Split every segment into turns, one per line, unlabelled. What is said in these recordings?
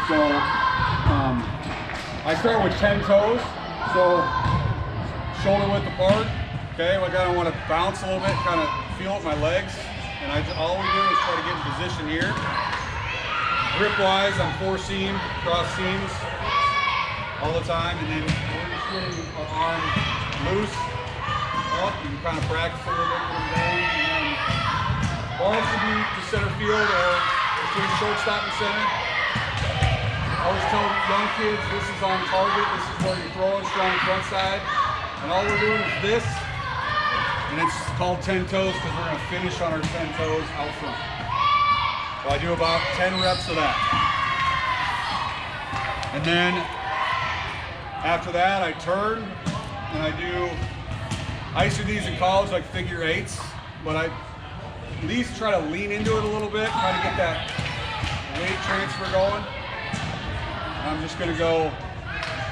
So I start with 10 toes. So shoulder width apart. Okay, like I want to bounce a little bit, kind of feel with my legs. And all we do is try to get in position here. Grip wise, I'm 4 seam, cross seams all the time. And then we're just getting our arm loose up. You can kind of practice a little bit with them down. And then balls to be to center field or between shortstop and center. I always tell young kids this is on target, this is where you throw it, strong front side. And all we're doing is this. And it's called 10 toes because we're going to finish on our 10 toes out front. So I do about 10 reps of that. And then after that I turn and I used to do these in college like figure 8s, but I at least try to lean into it a little bit, try to get that weight transfer going. And I'm just going to go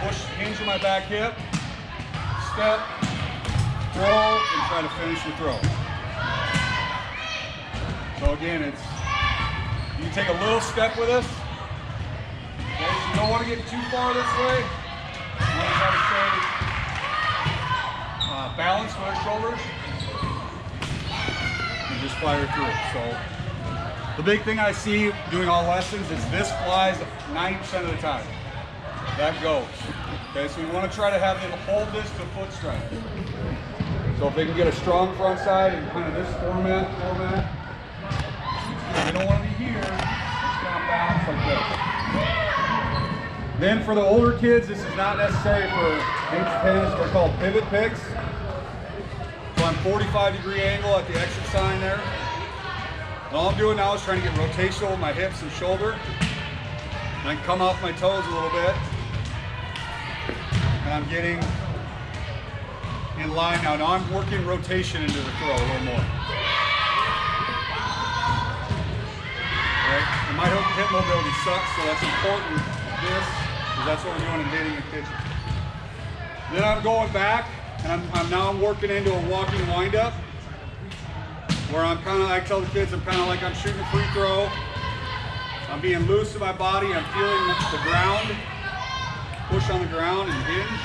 push, hinge on my back hip, step, throw, and try to finish the throw. So again, you can take a little step with us. Okay, so you don't want to get too far this way. You want to try to stay balanced with our shoulders and just fire through it. So the big thing I see doing all lessons is this flies 90% of the time. That goes. Okay, so we want to try to have them hold this to foot strike. So if they can get a strong front side and kind of this format, you don't want to be here, it's going to bounce like this. Then for the older kids, this is not necessary for 8 to 10s, they're called pivot picks. So I'm 45-degree angle at the exit sign there. And all I'm doing now is trying to get rotational with my hips and shoulder. And I can come off my toes a little bit. And I'm getting in line now. Now I'm working rotation into the throw a little more. Right? And my hip mobility sucks, so that's important, this, because that's what we're doing in hitting and pitching. Then I'm going back, and I'm working into a walking windup, where I tell the kids I'm kind of like I'm shooting a free throw. I'm being loose in my body, I'm feeling the ground, push on the ground and hinge.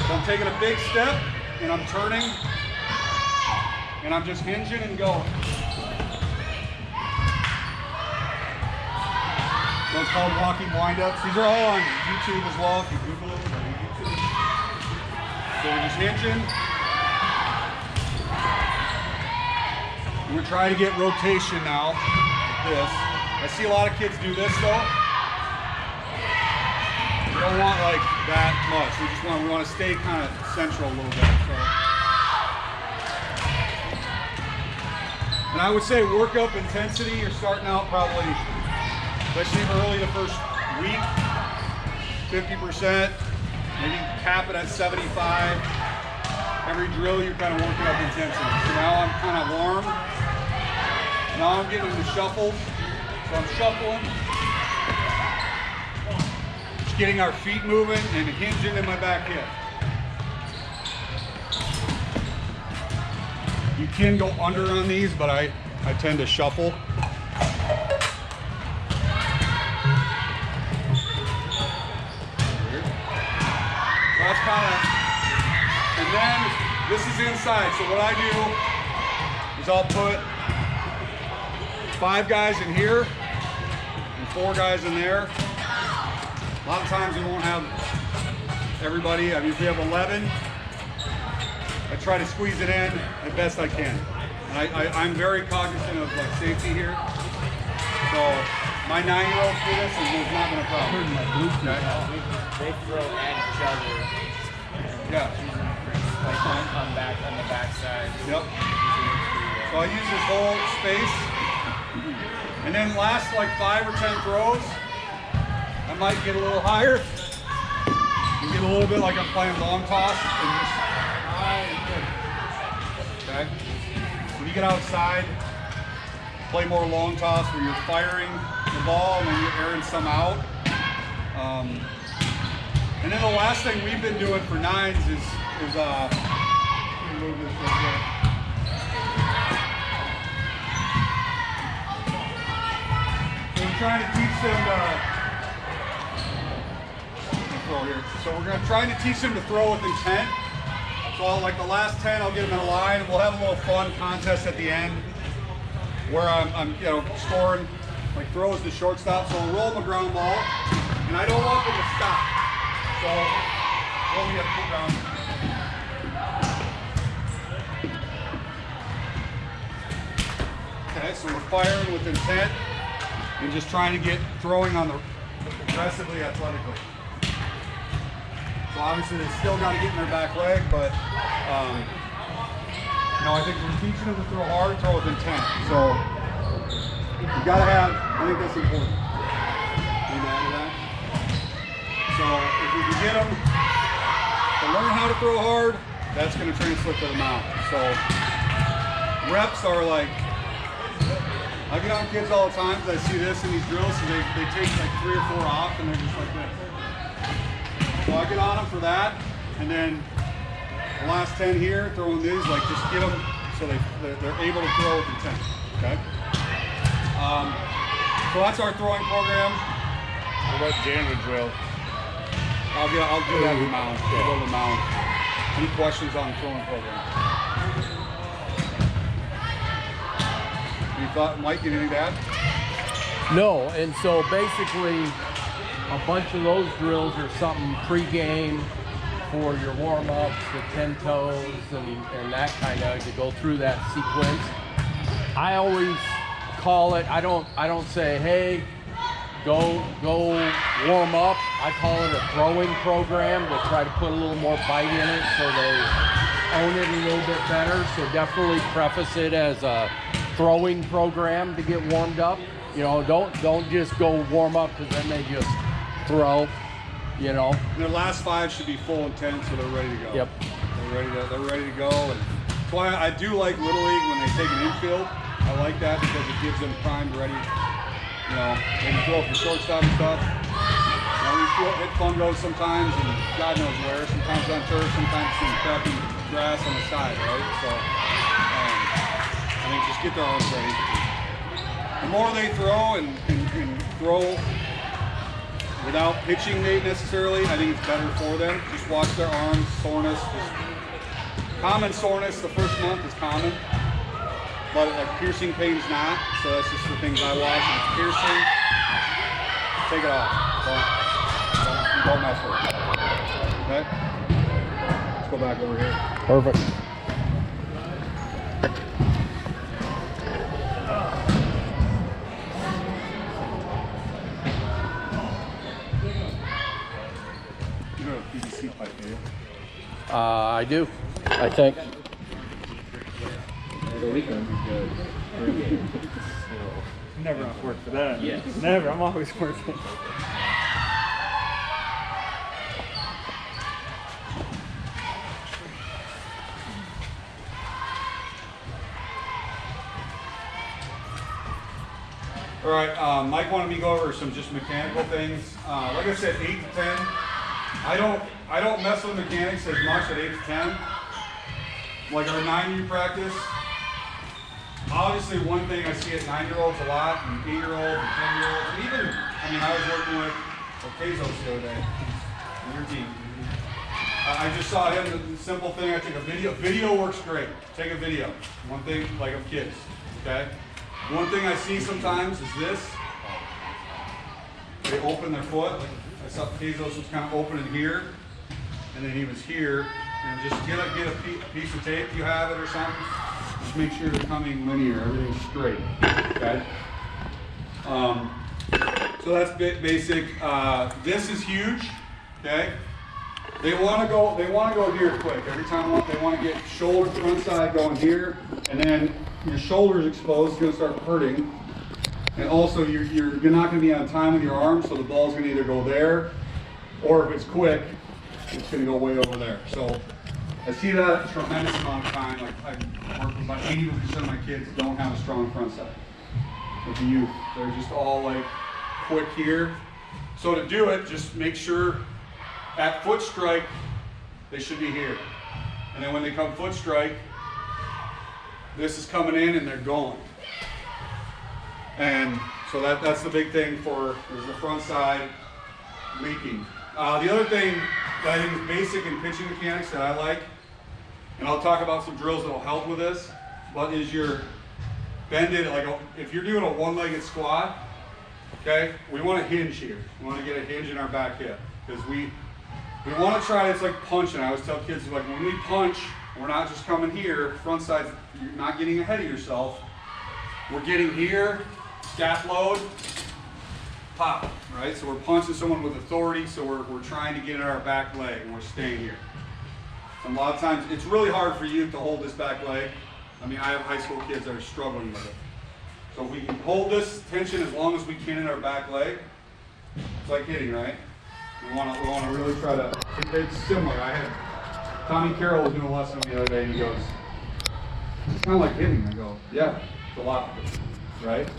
So I'm taking a big step, and I'm turning, and I'm just hinging and going. So it's called walking windups. These are all on YouTube as well, if you Google it on YouTube. So we're just hinging. We're trying to get rotation now, like this. I see a lot of kids do this though. We don't want like that much. We want to stay kind of central a little bit. So. And I would say work up intensity. You're starting out probably, especially early the first week, 50%, maybe cap it at 75. Every drill you're kind of working up intensity. So now I'm kind of warm. Now I'm getting into shuffles. So I'm shuffling. Just getting our feet moving and hinging in my back hip. You can go under on these, but I tend to shuffle. That's kind of, and then this is inside. So what I do is I'll put 5 guys in here and 4 guys in there. A lot of times we won't have everybody. I mean, if we have 11, I try to squeeze it in as best I can. And I'm very cognizant of like safety here. So my 9-year-olds do this and there's not been a problem.
They throw at each other.
Yeah.
Like one come back on the backside.
Yep. So I use this whole space. And then last like 5 or 10 throws, I might get a little higher. You get a little bit like I'm playing long toss and just high and good. Okay? When you get outside, play more long toss where you're firing the ball and then you're airing some out. And then the last thing we've been doing for 9s is move this real quick. trying to teach them throw here. So we're gonna try to teach them to throw with intent. So like the last 10, I'll get them in a line, and we'll have a little fun contest at the end where I'm you know, scoring like throws to shortstop. So I'll roll my ground ball, and I don't want them to stop. So roll me up, put down. Okay, so we're firing with intent and just trying to get throwing on the aggressively athletically. So obviously they still got to get in their back leg, but you know, I think we're teaching them to throw hard, throw with intent. So you got to have, I think that's important. Amen to that. So if we can get them to learn how to throw hard, that's going to translate to the mound. So reps are like, I get on kids all the time because I see this in these drills, and they take like 3 or 4 off, and they're just like this. So I get on them for that, and then the last 10 here, throwing these, like just get them so they're able to throw with intent. Okay. So that's our throwing program.
What about janitor drill?
I'll do that in the mound. I'll go to the mound. Any questions on the throwing program? You thought, Mike, anything to add?
No, and so basically a bunch of those drills are something pre-game for your warm-ups, the 10 toes and that kind of, to go through that sequence. I always call it, I don't say, hey, go warm up. I call it a throwing program to try to put a little more bite in it so they own it a little bit better. So definitely preface it as a throwing program to get warmed up. You know, don't just go warm up because then they just throw, you know.
Their last 5 should be full intent, so they're ready to go.
Yep.
They're ready to go. And that's why I do like Little League when they take an infield. I like that because it gives them primed, ready. You know, they can throw for shortstop and stuff. You know, we hit fungos sometimes, and God knows where. Sometimes on turf, sometimes some crappy grass on the side, right? So I think just get their arms ready. The more they throw and throw without pitching necessarily, I think it's better for them. Just watch their arms, soreness. Common soreness the first month is common, but like piercing pain's not. So that's just the things I watch. If it's piercing, take it off. Don't mess with it. Okay? Let's go back over here.
Perfect.
You know a PVC pipe, do you?
I do, I think.
The weekend is good.
Never enough work for that.
Yes.
Never. I'm always working.
All right, Mike wanted me to go over some just mechanical things. Like I said, 8 to 10. I don't mess with mechanics as much at 8 to 10. Like our 9U practice. Obviously, one thing I see at 9-year-olds a lot, and 8-year-olds, and 10-year-olds, and even, I mean, I was working with Bezos the other day, on your team. I just saw him, the simple thing, I took a video. Video works great. Take a video. One thing, like of kids, okay? One thing I see sometimes is this. They open their foot. Like I saw Bezos was kind of opening here, and then he was here. And just get a piece of tape, you have it or something. Just make sure they're coming linear, everything's straight. Okay. So that's basic. This is huge. Okay. They want to go here quick. Every time they want to get shoulder front side going here, and then your shoulders exposed, it's going to start hurting. And also you're not going to be on time with your arms, so the ball's going to either go there, or if it's quick, it's going to go way over there. So I see that a tremendous amount of time. Like I work with about 80% of my kids don't have a strong front side. With the youth, they're just all like quick here. So to do it, just make sure at foot strike, they should be here. And then when they come foot strike, this is coming in and they're going. And So that's the big thing for is the front side leaking. The other thing that I think is basic in pitching mechanics that I like, and I'll talk about some drills that will help with this, but is your bended, like if you're doing a one-legged squat, okay, we want to hinge here. We want to get a hinge in our back hip because we want to try, it's like punching. I always tell kids, like when we punch, we're not just coming here, front side, you're not getting ahead of yourself. We're getting here, gap load, pop, right? So we're punching someone with authority, so we're trying to get in our back leg and we're staying here. And a lot of times, it's really hard for you to hold this back leg. I mean, I have high school kids that are struggling with it. So if we can hold this tension as long as we can in our back leg, it's like hitting, right? We want to really try to, it's similar. I had, Tommy Carroll was doing a lesson the other day and he goes, it's kind of like hitting. I go, yeah, it's a lot, right?